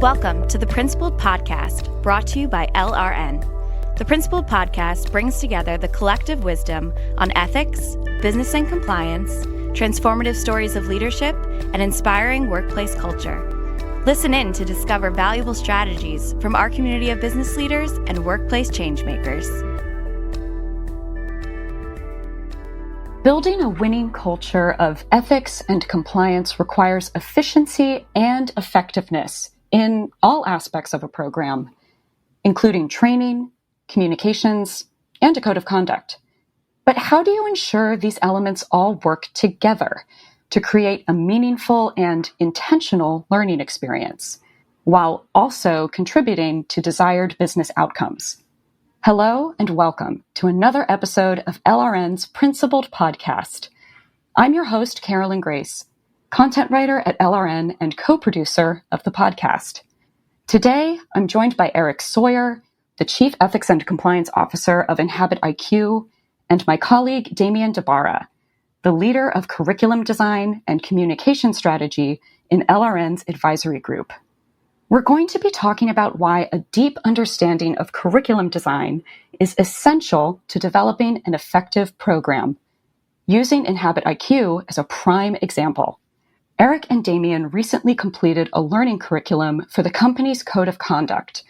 Welcome to the Principled Podcast, brought to you by LRN. The Principled Podcast brings together the collective wisdom on ethics, business and compliance, transformative stories of leadership, and inspiring workplace culture. Listen in to discover valuable strategies from our community of business leaders and workplace changemakers. Building a winning culture of ethics and compliance requires efficiency and effectiveness in all aspects of a program, including training, communications, and a code of conduct. But how do you ensure these elements all work together to create a meaningful and intentional learning experience, while also contributing to desired business outcomes? Hello and welcome to another episode of LRN's Principled Podcast. I'm your host, Carolyn Grace, content writer at LRN and co-producer of the podcast. Today, I'm joined by Erick Sawyer, the Chief Ethics and Compliance Officer of Inhabit IQ, and my colleague, Damien DeBarra, the leader of curriculum design and communication strategy in LRN's advisory group. We're going to be talking about why a deep understanding of curriculum design is essential to developing an effective program, using Inhabit IQ as a prime example. Erick and Damien recently completed a learning curriculum for the company's code of conduct,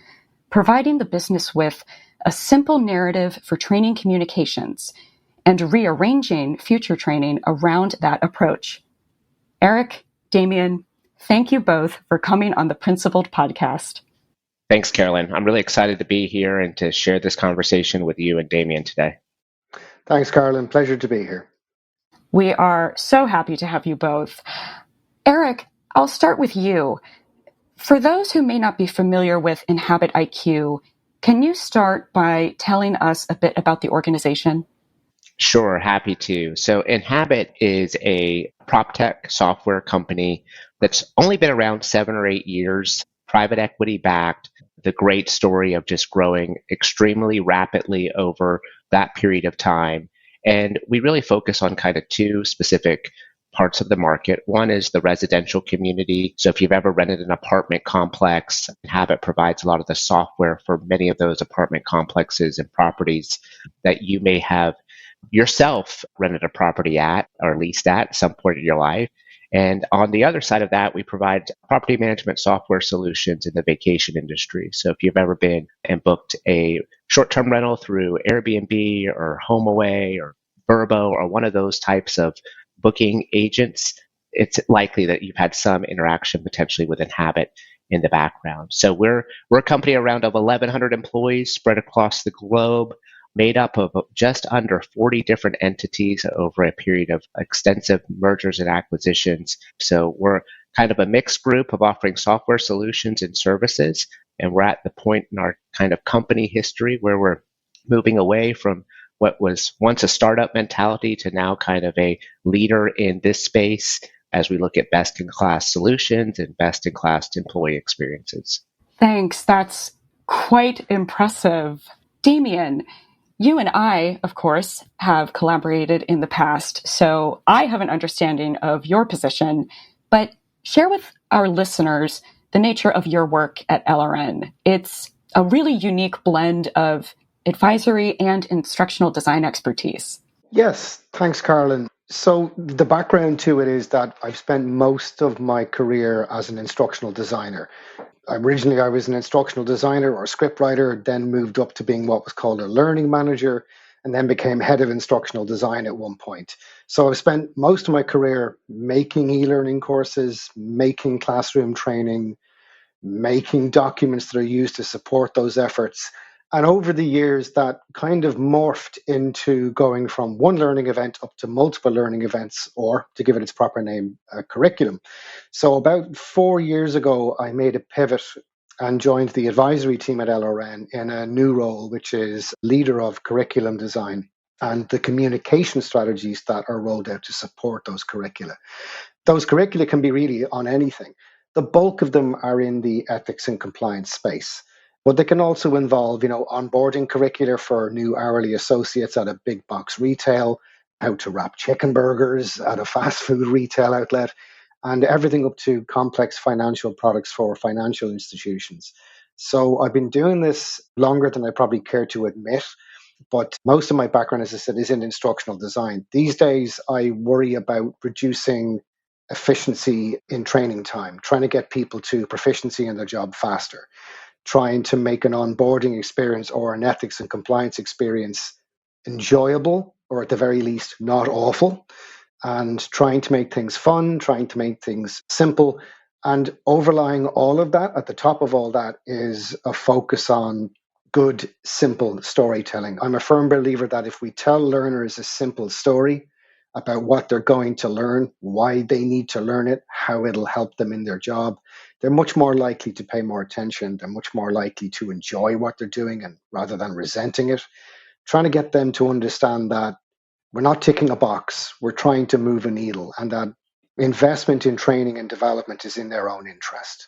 providing the business with a simple narrative for training communications and rearranging future training around that approach. Erick, Damien, thank you both for coming on the Principled Podcast. Thanks, Carolyn. I'm really excited to be here and to share this conversation with you and Damien today. Thanks, Carolyn. Pleasure to be here. We are so happy to have you both. Erick, I'll start with you. For those who may not be familiar with Inhabit IQ, can you start by telling us a bit about the organization? Sure, happy to. So Inhabit is a prop tech software company that's only been around 7 or 8 years, private equity backed, the great story of just growing extremely rapidly over that period of time. And we really focus on kind of two specific parts of the market. One is the residential community. So if you've ever rented an apartment complex, Inhabit provides a lot of the software for many of those apartment complexes and properties that you may have yourself rented a property at or leased at some point in your life. And on the other side of that, we provide property management software solutions in the vacation industry. So if you've ever been and booked a short-term rental through Airbnb or HomeAway or Vrbo or one of those types of booking agents, it's likely that you've had some interaction potentially with Inhabit in the background. So we're a company around of 1,100 employees spread across the globe, made up of just under 40 different entities over a period of extensive mergers and acquisitions. So we're kind of a mixed group of offering software solutions and services. And we're at the point in our kind of company history where we're moving away from what was once a startup mentality to now kind of a leader in this space as we look at best-in-class solutions and best-in-class employee experiences. Thanks. That's quite impressive. Damien, you and I, of course, have collaborated in the past, so I have an understanding of your position, but share with our listeners the nature of your work at LRN. It's a really unique blend of advisory and instructional design expertise. Yes, thanks, Carolyn. So the background to it is that I've spent most of my career as an instructional designer. Originally, I was an instructional designer or scriptwriter, then moved up to being what was called a learning manager, and then became head of instructional design at one point. So I've spent most of my career making e-learning courses, making classroom training, making documents that are used to support those efforts. And over the years, that kind of morphed into going from one learning event up to multiple learning events, or to give it its proper name, a curriculum. So about 4 years ago, I made a pivot and joined the advisory team at LRN in a new role, which is leader of curriculum design and the communication strategies that are rolled out to support those curricula. Those curricula can be really on anything. The bulk of them are in the ethics and compliance space. But they can also involve, onboarding curricula for new hourly associates at a big box retail, how to wrap chicken burgers at a fast food retail outlet, and everything up to complex financial products for financial institutions. So I've been doing this longer than I probably care to admit, but most of my background, as I said, is in instructional design. These days, I worry about reducing efficiency in training time, trying to get people to proficiency in their job faster, trying to make an onboarding experience or an ethics and compliance experience enjoyable, or at the very least, not awful, and trying to make things fun, trying to make things simple. And overlying all of that, at the top of all that, is a focus on good, simple storytelling. I'm a firm believer that if we tell learners a simple story about what they're going to learn, why they need to learn it, how it'll help them in their job, they're much more likely to pay more attention. They're much more likely to enjoy what they're doing, and rather than resenting it, trying to get them to understand that we're not ticking a box, we're trying to move a needle, and that investment in training and development is in their own interest.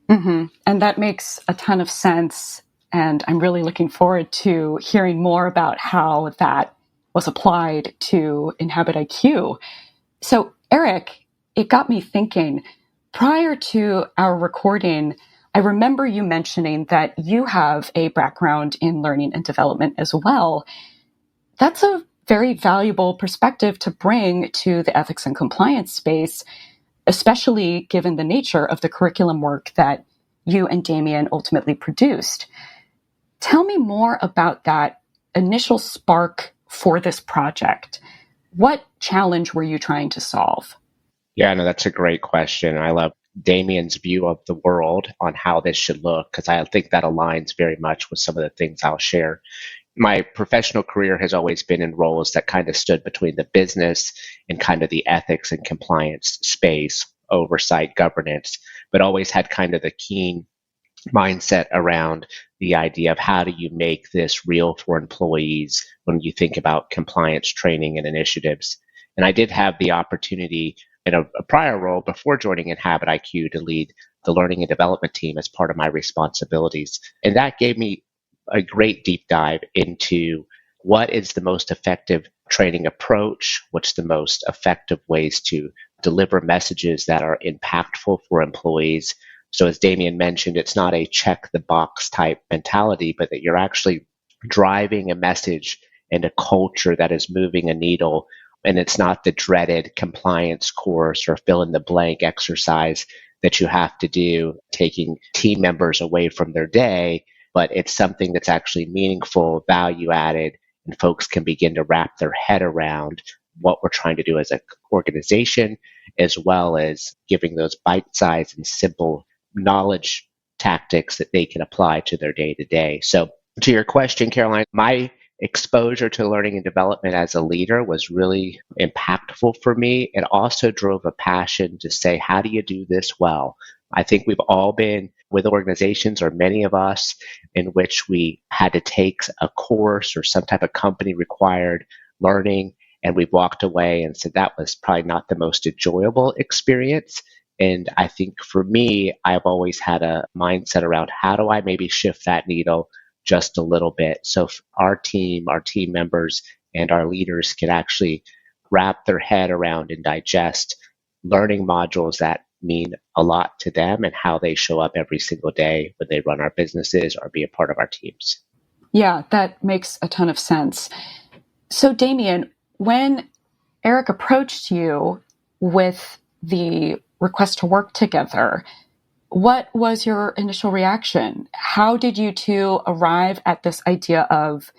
And that makes a ton of sense. And I'm really looking forward to hearing more about how that was applied to Inhabit IQ. So, Erick, it got me thinking. Prior to our recording, I remember you mentioning that you have a background in learning and development as well. That's a very valuable perspective to bring to the ethics and compliance space, especially given the nature of the curriculum work that you and Damien ultimately produced. Tell me more about that initial spark for this project. What challenge were you trying to solve? Yeah, no, that's a great question. I love Damien's view of the world on how this should look, because I think that aligns very much with some of the things I'll share. My professional career has always been in roles that kind of stood between the business and kind of the ethics and compliance space, oversight, governance, but always had kind of the keen mindset around the idea of how do you make this real for employees when you think about compliance training and initiatives. And I did have the opportunity in a prior role before joining Inhabit IQ to lead the learning and development team as part of my responsibilities. And that gave me a great deep dive into what is the most effective training approach, what's the most effective ways to deliver messages that are impactful for employees. So as Damien mentioned, it's not a check the box type mentality, but that you're actually driving a message and a culture that is moving a needle. And it's not the dreaded compliance course or fill in the blank exercise that you have to do, taking team members away from their day, but it's something that's actually meaningful, value added, and folks can begin to wrap their head around what we're trying to do as an organization, as well as giving those bite-sized and simple knowledge tactics that they can apply to their day-to-day. So to your question, Caroline, my exposure to learning and development as a leader was really impactful for me. It also drove a passion to say, how do you do this well? I think we've all been with organizations, or many of us, in which we had to take a course or some type of company required learning, and we walked away and said that was probably not the most enjoyable experience. And I think for me, I've always had a mindset around how do I maybe shift that needle just a little bit so our team members, and our leaders can actually wrap their head around and digest learning modules that mean a lot to them and how they show up every single day when they run our businesses or be a part of our teams. Yeah, that makes a ton of sense. So, Damien, when Erick approached you with the request to work together, what was your initial reaction? How did you two arrive at this idea of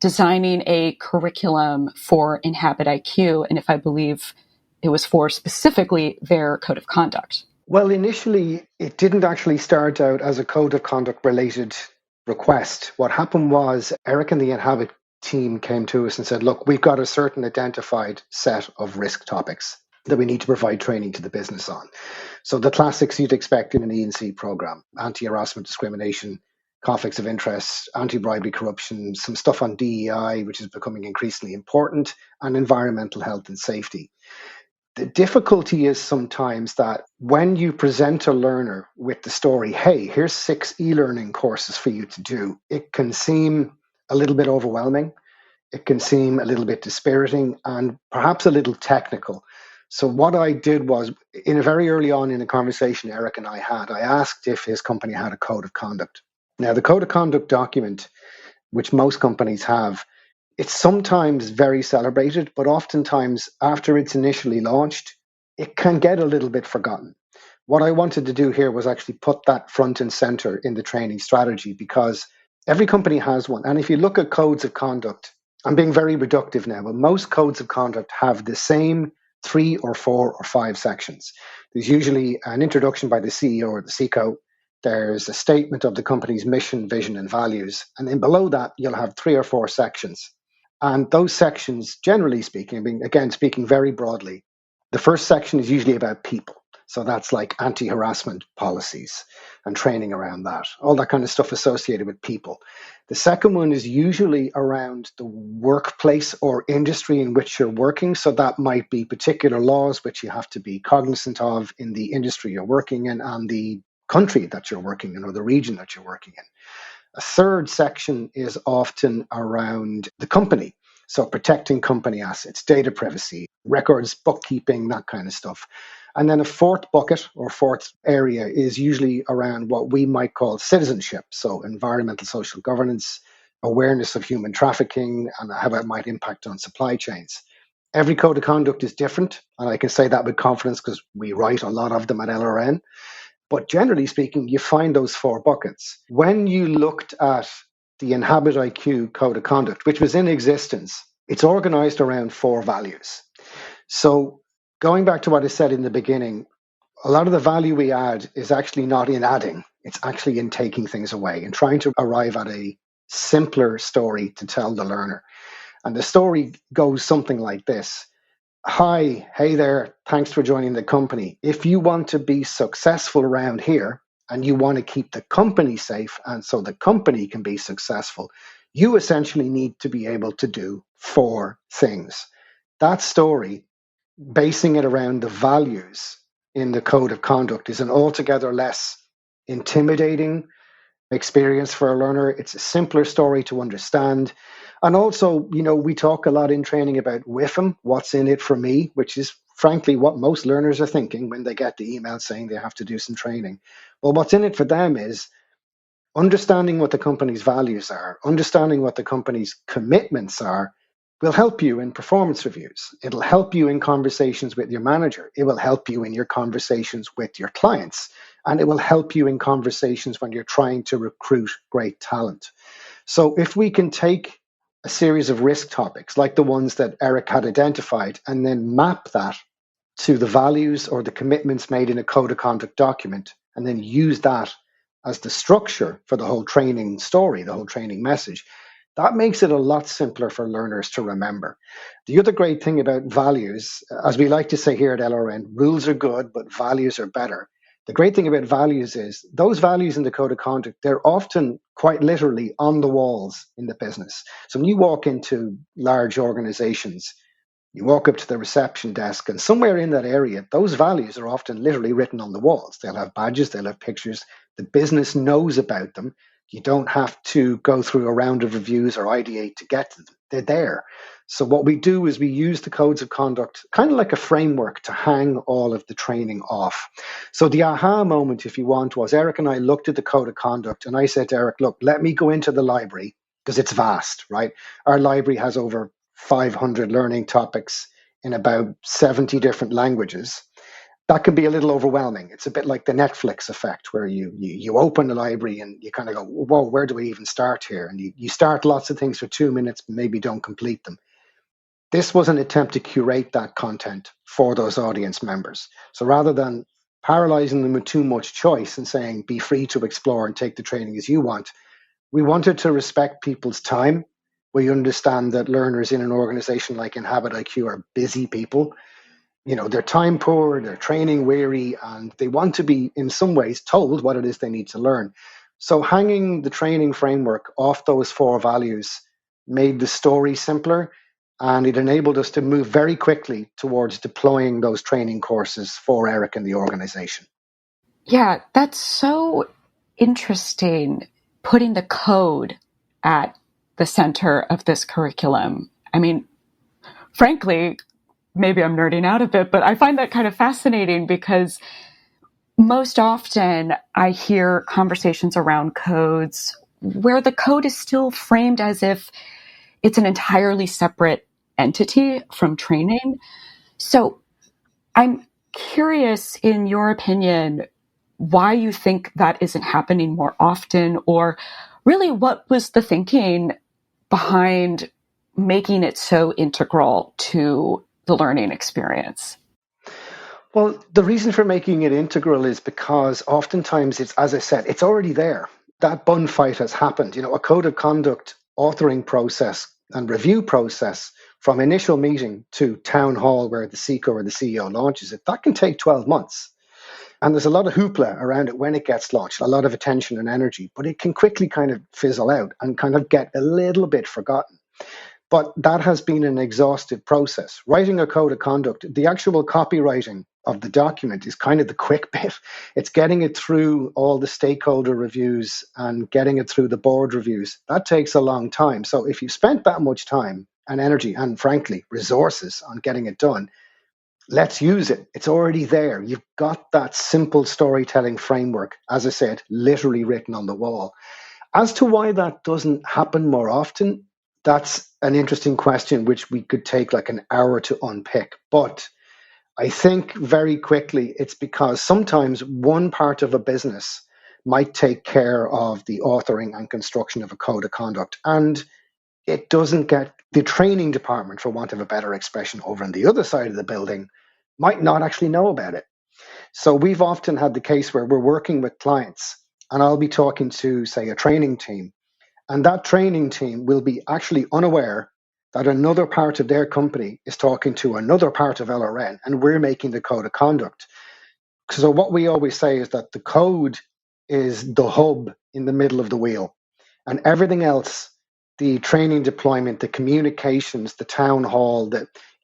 designing a curriculum for Inhabit IQ? And if I believe it was for specifically their code of conduct. Well, initially, it didn't actually start out as a code of conduct related request. What happened was Erick and the Inhabit team came to us and said, look, we've got a certain identified set of risk topics that we need to provide training to the business on. So the classics you'd expect in an E&C program: anti-harassment, discrimination, conflicts of interest, anti-bribery, corruption, some stuff on DEI, which is becoming increasingly important, and environmental health and safety. The difficulty is sometimes that when you present a learner with the story, hey, here's 6 e-learning courses for you to do, it can seem a little bit overwhelming. It can seem a little bit dispiriting and perhaps a little technical. So what I did was, in a very early on in the conversation Eric and I had, I asked if his company had a code of conduct. Now, the code of conduct document, which most companies have, it's sometimes very celebrated, but oftentimes after it's initially launched, it can get a little bit forgotten. What I wanted to do here was actually put that front and center in the training strategy, because every company has one. And if you look at codes of conduct, I'm being very reductive now, but most codes of conduct have the same 3 or 4 or 5 sections. There's usually an introduction by the CEO or the CICO. There's a statement of the company's mission, vision, and values. And then below that, you'll have 3 or 4 sections. And those sections, generally speaking, I mean, again, speaking very broadly, the first section is usually about people. So that's like anti-harassment policies and training around that, all that kind of stuff associated with people. The second one is usually around the workplace or industry in which you're working. So that might be particular laws which you have to be cognizant of in the industry you're working in and the country that you're working in or the region that you're working in. A third section is often around the company. So protecting company assets, data privacy, records, bookkeeping, that kind of stuff. And then a fourth bucket or fourth area is usually around what we might call citizenship. So environmental social governance, awareness of human trafficking, and how it might impact on supply chains. Every code of conduct is different. And I can say that with confidence because we write a lot of them at LRN. But generally speaking, you find those 4 buckets. When you looked at the Inhabit IQ code of conduct, which was in existence, it's organized around 4 values. So going back to what I said in the beginning, a lot of the value we add is actually not in adding, it's actually in taking things away and trying to arrive at a simpler story to tell the learner. And the story goes something like this. Hi, hey there, thanks for joining the company. If you want to be successful around here and you want to keep the company safe and so the company can be successful, you essentially need to be able to do 4 things. That story, basing it around the values in the code of conduct, is an altogether less intimidating experience for a learner. It's a simpler story to understand. And also, we talk a lot in training about WIFM, what's in it for me, which is frankly what most learners are thinking when they get the email saying they have to do some training. Well, what's in it for them is understanding what the company's values are, understanding what the company's commitments are, will help you in performance reviews. It'll help you in conversations with your manager. It will help you in your conversations with your clients. And it will help you in conversations when you're trying to recruit great talent. So if we can take a series of risk topics like the ones that Eric had identified and then map that to the values or the commitments made in a code of conduct document and then use that as the structure for the whole training story, the whole training message, that makes it a lot simpler for learners to remember. The other great thing about values, as we like to say here at LRN, rules are good, but values are better. The great thing about values is those values in the code of conduct, they're often quite literally on the walls in the business. So when you walk into large organizations, you walk up to the reception desk and somewhere in that area, those values are often literally written on the walls. They'll have badges, they'll have pictures. The business knows about them. You don't have to go through a round of reviews or ideate to get to them. They're there. So what we do is we use the codes of conduct kind of like a framework to hang all of the training off. So the aha moment, if you want, was Eric and I looked at the code of conduct and I said to Eric, look, let me go into the library because it's vast, right? Our library has over 500 learning topics in about 70 different languages. That can be a little overwhelming. It's a bit like the Netflix effect where you open the library and you kind of go, whoa, where do we even start here? And you start lots of things for 2 minutes, but maybe don't complete them. This was an attempt to curate that content for those audience members. So rather than paralyzing them with too much choice and saying, be free to explore and take the training as you want, we wanted to respect people's time. We understand that learners in an organization like Inhabit IQ are busy people. They're time poor, they're training weary, and they want to be, in some ways, told what it is they need to learn. So hanging the training framework off those 4 values made the story simpler, and it enabled us to move very quickly towards deploying those training courses for Eric and the organization. Yeah, that's so interesting, putting the code at the center of this curriculum. I mean, frankly, maybe I'm nerding out a bit, but I find that kind of fascinating because most often I hear conversations around codes where the code is still framed as if it's an entirely separate entity from training. So I'm curious, in your opinion, why you think that isn't happening more often, or really what was the thinking behind making it so integral to the learning experience? Well, the reason for making it integral is because oftentimes it's, as I said, it's already there. That bun fight has happened. A code of conduct authoring process and review process from initial meeting to town hall where the CICO or the CEO launches it, that can take 12 months. And there's a lot of hoopla around it when it gets launched, a lot of attention and energy, but it can quickly kind of fizzle out and kind of get a little bit forgotten. But that has been an exhaustive process. Writing a code of conduct, the actual copywriting of the document is kind of the quick bit. It's getting it through all the stakeholder reviews and getting it through the board reviews. That takes a long time. So if you spent that much time and energy and, frankly, resources on getting it done, let's use it. It's already there. You've got that simple storytelling framework, as I said, literally written on the wall. As to why that doesn't happen more often, that's an interesting question, which we could take like an hour to unpick. But I think very quickly it's because sometimes one part of a business might take care of the authoring and construction of a code of conduct, and it doesn't get the training department, for want of a better expression, over on the other side of the building might not actually know about it. So we've often had the case where we're working with clients and I'll be talking to, say, a training team, and that training team will be actually unaware that another part of their company is talking to another part of LRN, and we're making the code of conduct. So what we always say is that the code is the hub in the middle of the wheel, and everything else, the training deployment, the communications, the town hall,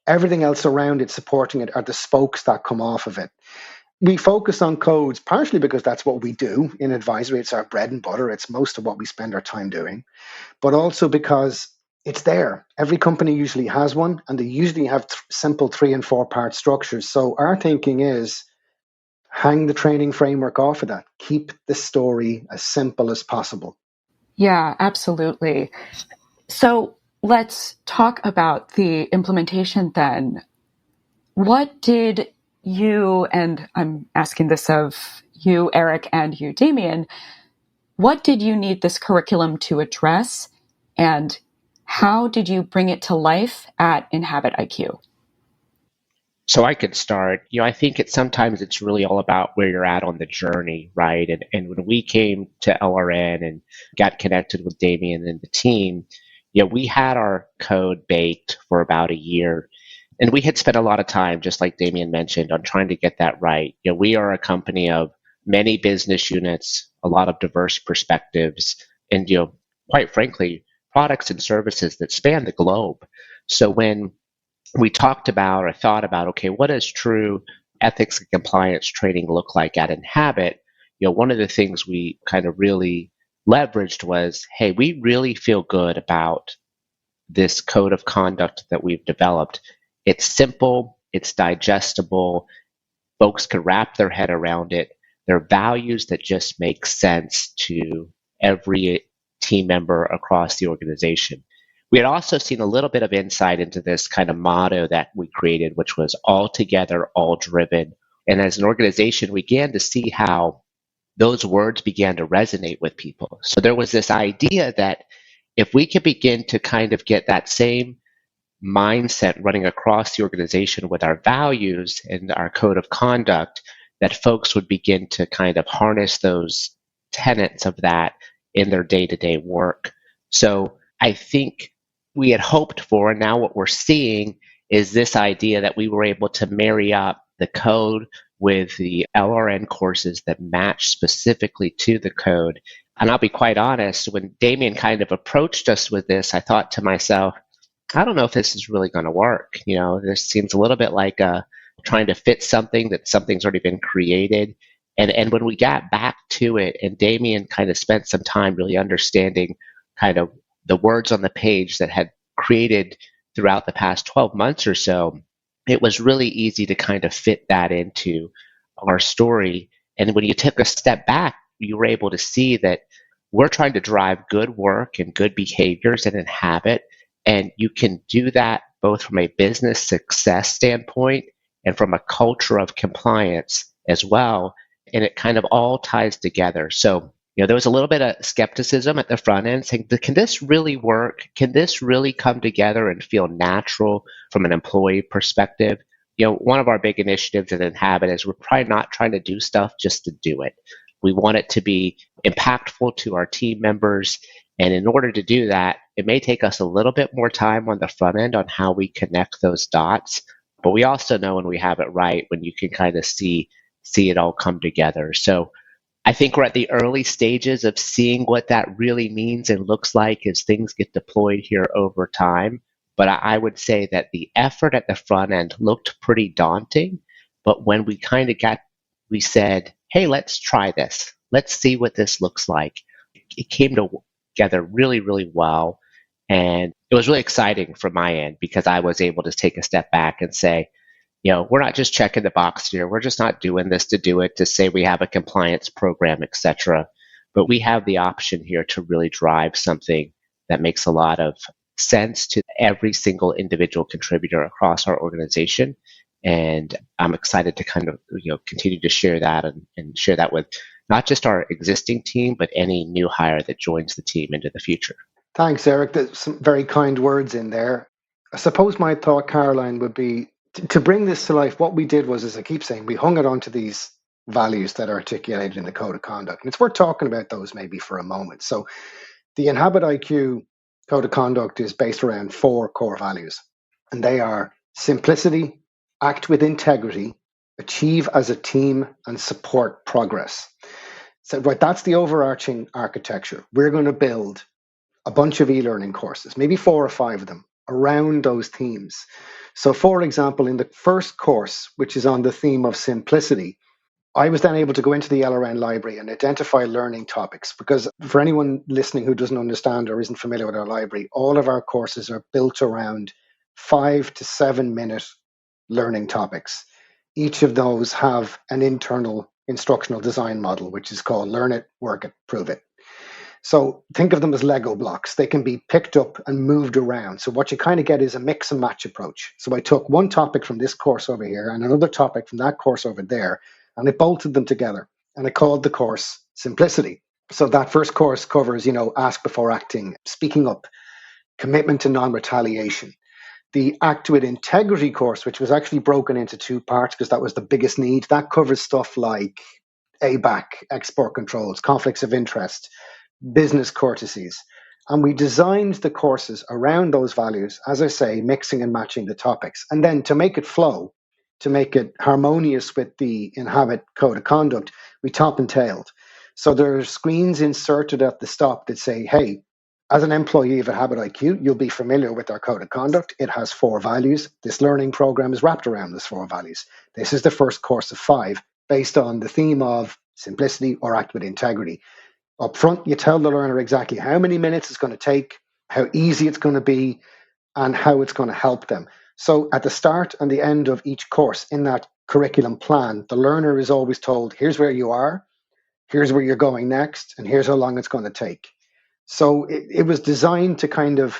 everything else around it supporting it are the spokes that come off of it. We focus on codes partially because that's what we do in advisory. It's our bread and butter. It's most of what we spend our time doing, but also because it's there. Every company usually has one, and they usually have simple 3 and 4 part structures. So our thinking is hang the training framework off of that. Keep the story as simple as possible. Yeah, absolutely. So let's talk about the implementation then. What did you, and I'm asking this of you, Eric, and you, Damien, what did you need this curriculum to address, and how did you bring it to life at Inhabit IQ? So I could start. I think sometimes it's really all about where you're at on the journey, right? And when we came to LRN and got connected with Damien and the team, we had our code baked for about a year. And we had spent a lot of time, just like Damien mentioned, on trying to get that right. We are a company of many business units, a lot of diverse perspectives, and quite frankly, products and services that span the globe. So when we talked about or thought about, okay, what does true ethics and compliance training look like at Inhabit? One of the things we kind of really leveraged was, hey, we really feel good about this code of conduct that we've developed. It's simple, it's digestible, folks can wrap their head around it. There are values that just make sense to every team member across the organization. We had also seen a little bit of insight into this kind of motto that we created, which was all together, all driven. And as an organization, we began to see how those words began to resonate with people. So there was this idea that if we could begin to kind of get that same mindset running across the organization with our values and our code of conduct, that folks would begin to kind of harness those tenets of that in their day-to-day work. So I think we had hoped for, and now what we're seeing is this idea that we were able to marry up the code with the LRN courses that match specifically to the code. And I'll be quite honest, when Damien kind of approached us with this, I thought to myself, I don't know if this is really going to work. This seems a little bit like trying to fit something's already been created. And when we got back to it, and Damien kind of spent some time really understanding kind of the words on the page that had created throughout the past 12 months or so, it was really easy to kind of fit that into our story. And when you took a step back, you were able to see that we're trying to drive good work and good behaviors and Inhabit. And you can do that both from a business success standpoint and from a culture of compliance as well. And it kind of all ties together. So, there was a little bit of skepticism at the front end saying, can this really work? Can this really come together and feel natural from an employee perspective? One of our big initiatives at Inhabit is we're probably not trying to do stuff just to do it. We want it to be impactful to our team members. And in order to do that, it may take us a little bit more time on the front end on how we connect those dots. But we also know when we have it right, when you can kind of see it all come together. So I think we're at the early stages of seeing what that really means and looks like as things get deployed here over time. But I would say that the effort at the front end looked pretty daunting. But when we said, hey, let's try this. Let's see what this looks like. It came together really, really well. And it was really exciting from my end because I was able to take a step back and say, we're not just checking the box here. We're just not doing this to do it, to say we have a compliance program, et cetera. But we have the option here to really drive something that makes a lot of sense to every single individual contributor across our organization. And I'm excited to kind of continue to share that and share that with not just our existing team, but any new hire that joins the team into the future. Thanks, Eric. There's some very kind words in there. I suppose my thought, Caroline, would be to bring this to life. What we did was, as I keep saying, we hung it onto these values that are articulated in the code of conduct. And it's worth talking about those maybe for a moment. So the Inhabit IQ code of conduct is based around 4 core values, and they are simplicity, act with integrity, achieve as a team, and support progress. So that's the overarching architecture. We're going to build a bunch of e-learning courses, maybe 4 or 5 of them, around those themes. So for example, in the first course, which is on the theme of simplicity, I was then able to go into the LRN library and identify learning topics, because for anyone listening who doesn't understand or isn't familiar with our library, all of our courses are built around 5 to 7 minute learning topics. Each of those have an internal instructional design model, which is called Learn It, Work It, Prove It. So think of them as Lego blocks. They can be picked up and moved around. So what you kind of get is a mix and match approach. So I took one topic from this course over here and another topic from that course over there, and I bolted them together. And I called the course Simplicity. So that first course covers, ask before acting, speaking up, commitment to non-retaliation. The Act with Integrity course, which was actually broken into 2 parts because that was the biggest need, that covers stuff like ABAC, export controls, conflicts of interest, business courtesies. And we designed the courses around those values, as I say, mixing and matching the topics. And then to make it flow, to make it harmonious with the Inhabit code of conduct, we top and tailed. So there are screens inserted at the stop that say, hey, as an employee of Inhabit IQ, you'll be familiar with our code of conduct. It has 4 values. This learning program is wrapped around those 4 values. This is the first course of 5 based on the theme of simplicity or act with integrity. Up front, you tell the learner exactly how many minutes it's going to take, how easy it's going to be, and how it's going to help them. So at the start and the end of each course in that curriculum plan, the learner is always told, here's where you are, here's where you're going next, and here's how long it's going to take. So it was designed to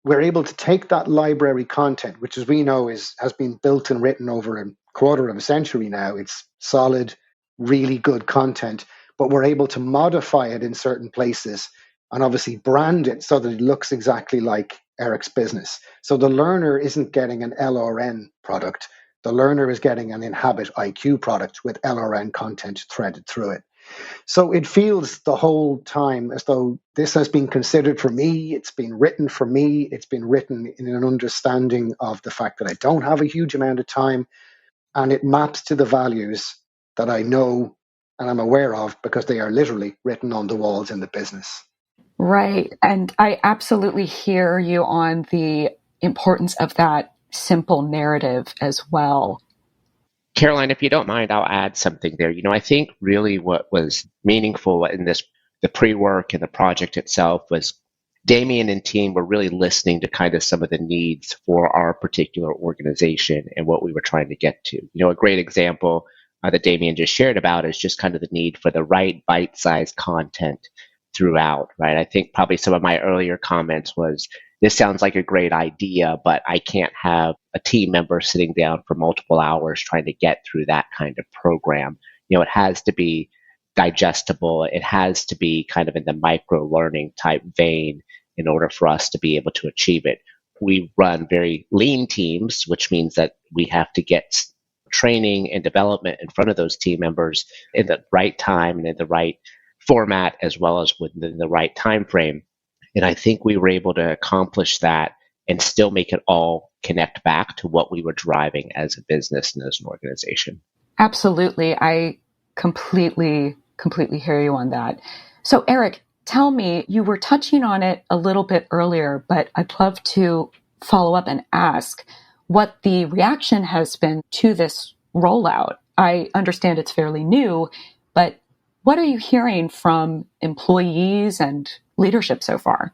we're able to take that library content, which as we know has been built and written over a quarter of a century now. It's solid, really good content, but we're able to modify it in certain places and obviously brand it so that it looks exactly like Erick's business. So the learner isn't getting an LRN product. The learner is getting an Inhabit IQ product with LRN content threaded through it. So it feels the whole time as though this has been considered for me. It's been written for me. It's been written in an understanding of the fact that I don't have a huge amount of time, and it maps to the values that I know and I'm aware of because they are literally written on the walls in the business. Right. And I absolutely hear you on the importance of that simple narrative as well. Caroline, if you don't mind, I'll add something there. I think really what was meaningful in the pre-work and the project itself was Damien and team were really listening to kind of some of the needs for our particular organization and what we were trying to get to. A great example that Damien just shared about is just kind of the need for the right bite-sized content throughout, right? I think probably some of my earlier comments was, this sounds like a great idea, but I can't have a team member sitting down for multiple hours trying to get through that kind of program. It has to be digestible. It has to be kind of in the micro learning type vein in order for us to be able to achieve it. We run very lean teams, which means that we have to get training and development in front of those team members in the right time and in the right format, as well as within the right time frame. And I think we were able to accomplish that and still make it all connect back to what we were driving as a business and as an organization. Absolutely. I completely hear you on that. So Erick, tell me, you were touching on it a little bit earlier, but I'd love to follow up and ask what the reaction has been to this rollout. I understand it's fairly new, but what are you hearing from employees and leadership so far?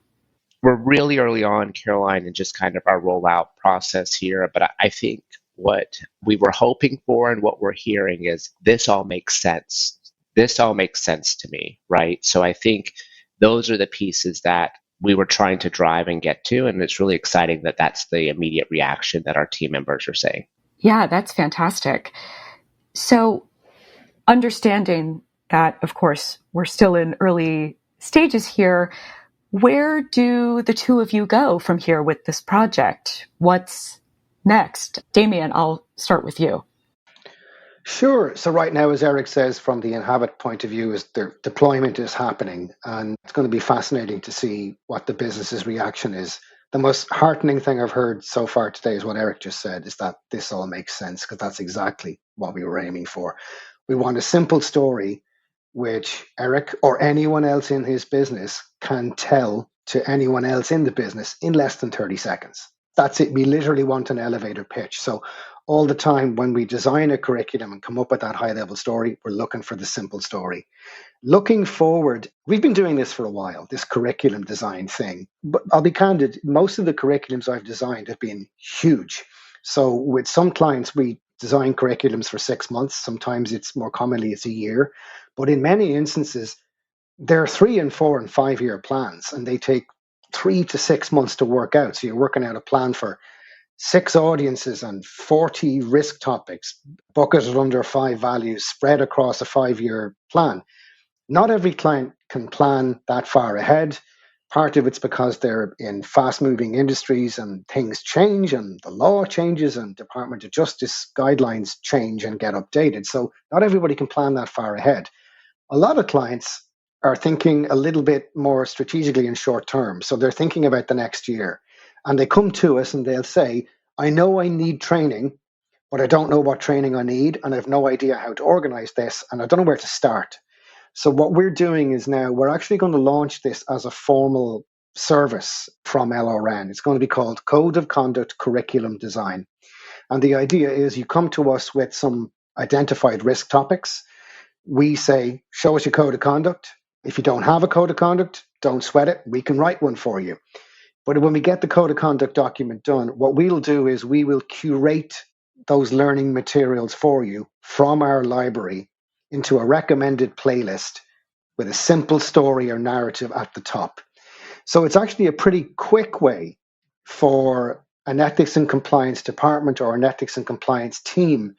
We're really early on, Caroline, in just kind of our rollout process here, but I think what we were hoping for and what we're hearing is this all makes sense. This all makes sense to me, right? So I think those are the pieces that we were trying to drive and get to, and it's really exciting that that's the immediate reaction that our team members are saying. Yeah, that's fantastic. So understanding that, of course, we're still in early stages here, where do the two of you go from here with this project? What's next? Damien, I'll start with you. Sure. So right now, as Erick says, from the Inhabit point of view, is their deployment is happening, and it's going to be fascinating to see what the business's reaction is. The most heartening thing I've heard so far today is what Erick just said, is that this all makes sense, because that's exactly what we were aiming for. We want a simple story which Erick or anyone else in his business can tell to anyone else in the business in less than 30 seconds. That's it. We literally want an elevator pitch. So all the time when we design a curriculum and come up with that high level story, we're looking for the simple story. Looking forward, we've been doing this for a while, this curriculum design thing. But I'll be candid, most of the curriculums I've designed have been huge. So with some clients, we design curriculums for 6 months. Sometimes it's more commonly it's a year. But in many instances, they're 3 and 4 and 5 year plans, and they take 3 to 6 months to work out. So you're working out a plan for 6 audiences and 40 risk topics, bucketed under 5 values, spread across a 5-year plan. Not every client can plan that far ahead. Part of it's because they're in fast-moving industries and things change and the law changes and Department of Justice guidelines change and get updated. So not everybody can plan that far ahead. A lot of clients are thinking a little bit more strategically in short term. So they're thinking about the next year. And they come to us and they'll say, I know I need training, but I don't know what training I need. And I have no idea how to organize this. And I don't know where to start. So what we're doing is now we're actually going to launch this as a formal service from LRN. It's going to be called Code of Conduct Curriculum Design. And the idea is you come to us with some identified risk topics. We say, show us your code of conduct. If you don't have a code of conduct, don't sweat it. We can write one for you. But when we get the code of conduct document done, what we'll do is we will curate those learning materials for you from our library into a recommended playlist with a simple story or narrative at the top. So it's actually a pretty quick way for an ethics and compliance department or an ethics and compliance team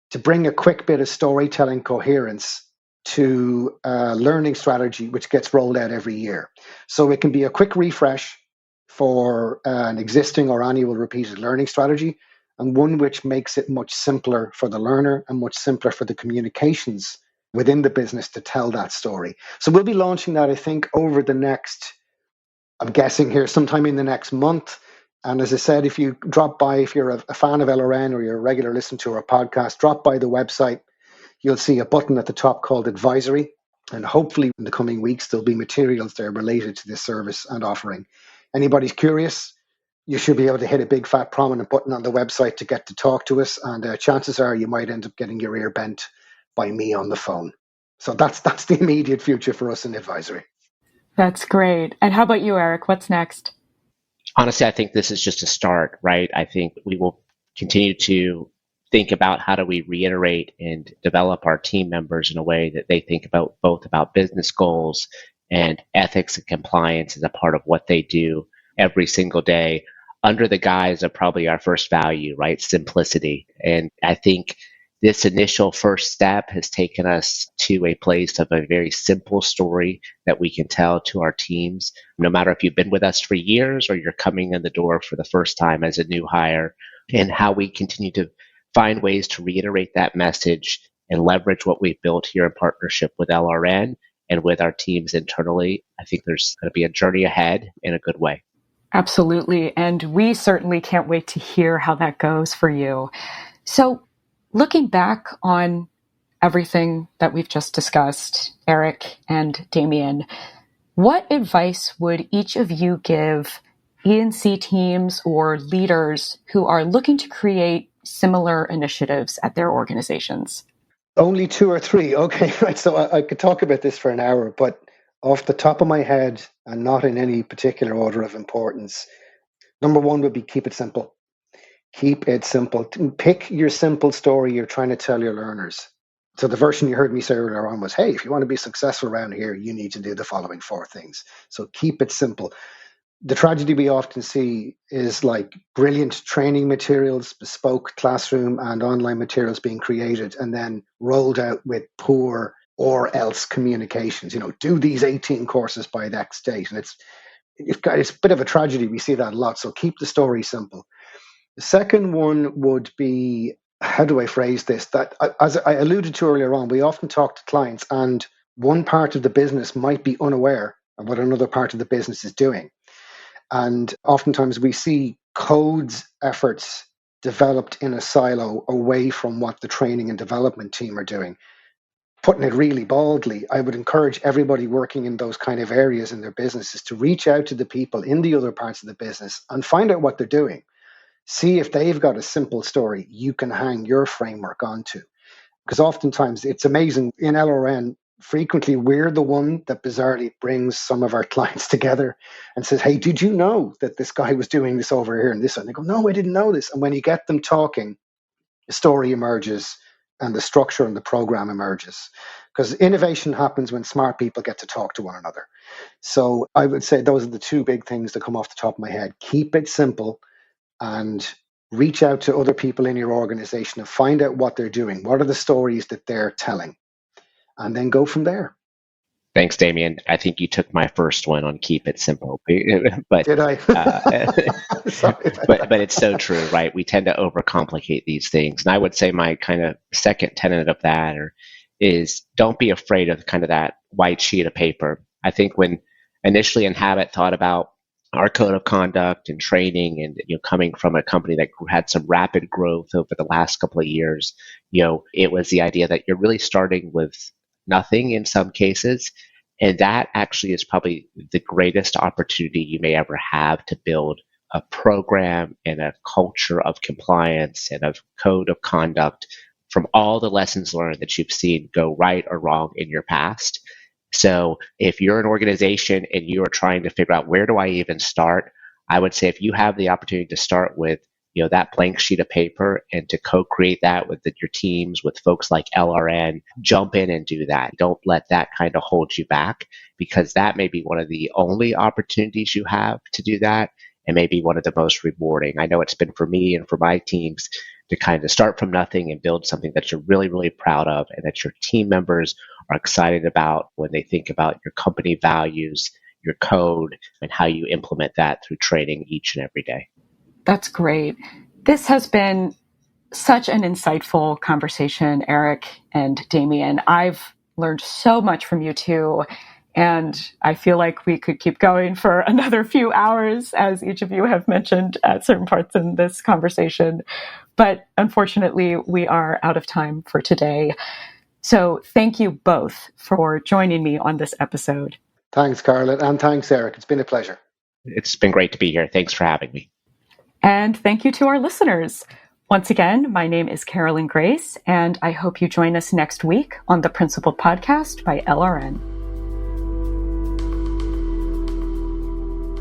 to bring a quick bit of storytelling coherence to a learning strategy which gets rolled out every year. So it can be a quick refresh for an existing or annual repeated learning strategy, and one which makes it much simpler for the learner and much simpler for the communications within the business to tell that story. So we'll be launching that, I think, over the next, I'm guessing here, sometime in the next month. And as I said, if you drop by, if you're a fan of LRN or you're a regular listener to our podcast, drop by the website. You'll see a button at the top called Advisory. And hopefully in the coming weeks, there'll be materials there related to this service and offering. Anybody's curious, you should be able to hit a big fat prominent button on the website to get to talk to us. And chances are you might end up getting your ear bent by me on the phone. So that's the immediate future for us in Advisory. That's great. And how about you, Eric? What's next? Honestly, I think this is just a start, right? I think we will continue to think about how do we reiterate and develop our team members in a way that they think about both about business goals and ethics and compliance as a part of what they do every single day under the guise of probably our first value, right? Simplicity. And I think this initial first step has taken us to a place of a very simple story that we can tell to our teams, no matter if you've been with us for years or you're coming in the door for the first time as a new hire, and how we continue to find ways to reiterate that message and leverage what we've built here in partnership with LRN and with our teams internally. I think there's going to be a journey ahead in a good way. Absolutely. And we certainly can't wait to hear how that goes for you. So, looking back on everything that we've just discussed, Eric and Damien, what advice would each of you give E&C teams or leaders who are looking to create similar initiatives at their organizations? Only two or three. Okay, right. So I could talk about this for an hour, but off the top of my head, and not in any particular order of importance, number one would be keep it simple. Keep it simple. Pick your simple story you're trying to tell your learners. So the version you heard me say earlier on was, hey, if you want to be successful around here, you need to do the following four things. So keep it simple. The tragedy we often see is like brilliant training materials, bespoke classroom and online materials being created and then rolled out with poor or else communications. Do these 18 courses by the next date. And it's a bit of a tragedy. We see that a lot. So keep the story simple. The second one would be, how do I phrase this? That, as I alluded to earlier on, we often talk to clients and one part of the business might be unaware of what another part of the business is doing. And oftentimes we see codes efforts developed in a silo away from what the training and development team are doing. Putting it really baldly, I would encourage everybody working in those kind of areas in their businesses to reach out to the people in the other parts of the business and find out what they're doing. See if they've got a simple story you can hang your framework onto. Because oftentimes it's amazing in LRN, frequently we're the one that bizarrely brings some of our clients together and says, hey, did you know that this guy was doing this over here and this? And they go, no, I didn't know this. And when you get them talking, the story emerges and the structure and the program emerges. Because innovation happens when smart people get to talk to one another. So I would say those are the two big things that come off the top of my head. Keep it simple and reach out to other people in your organization and find out what they're doing. What are the stories that they're telling? And then go from there. Thanks, Damien. I think you took my first one on keep it simple. But did I? but it's so true, right? We tend to overcomplicate these things. And I would say my kind of second tenet of that is don't be afraid of kind of that white sheet of paper. I think when initially Inhabit thought about our code of conduct and training and coming from a company that had some rapid growth over the last couple of years, it was the idea that you're really starting with nothing in some cases. And that actually is probably the greatest opportunity you may ever have to build a program and a culture of compliance and of code of conduct from all the lessons learned that you've seen go right or wrong in your past. So if you're an organization and you are trying to figure out where do I even start, I would say if you have the opportunity to start with that blank sheet of paper and to co-create that with your teams, with folks like LRN, jump in and do that. Don't let that kind of hold you back, because that may be one of the only opportunities you have to do that and maybe one of the most rewarding. I know it's been for me and for my teams to kind of start from nothing and build something that you're really, really proud of and that your team members are excited about when they think about your company values, your code, and how you implement that through training each and every day. That's great. This has been such an insightful conversation, Eric and Damien. I've learned so much from you two, and I feel like we could keep going for another few hours, as each of you have mentioned at certain parts in this conversation. But unfortunately, we are out of time for today. So thank you both for joining me on this episode. Thanks, Carolyn, and thanks, Eric. It's been a pleasure. It's been great to be here. Thanks for having me. And thank you to our listeners. Once again, my name is Carolyn Grace, and I hope you join us next week on the Principled Podcast by LRN.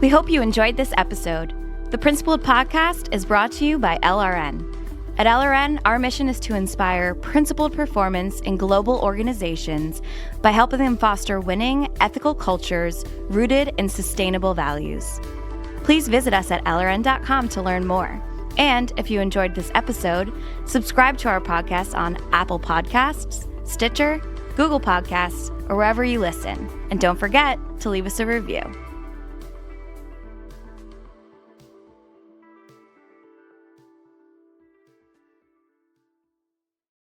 We hope you enjoyed this episode. The Principled Podcast is brought to you by LRN. At LRN, our mission is to inspire principled performance in global organizations by helping them foster winning, ethical cultures rooted in sustainable values. Please visit us at LRN.com to learn more. And if you enjoyed this episode, subscribe to our podcast on Apple Podcasts, Stitcher, Google Podcasts, or wherever you listen. And don't forget to leave us a review.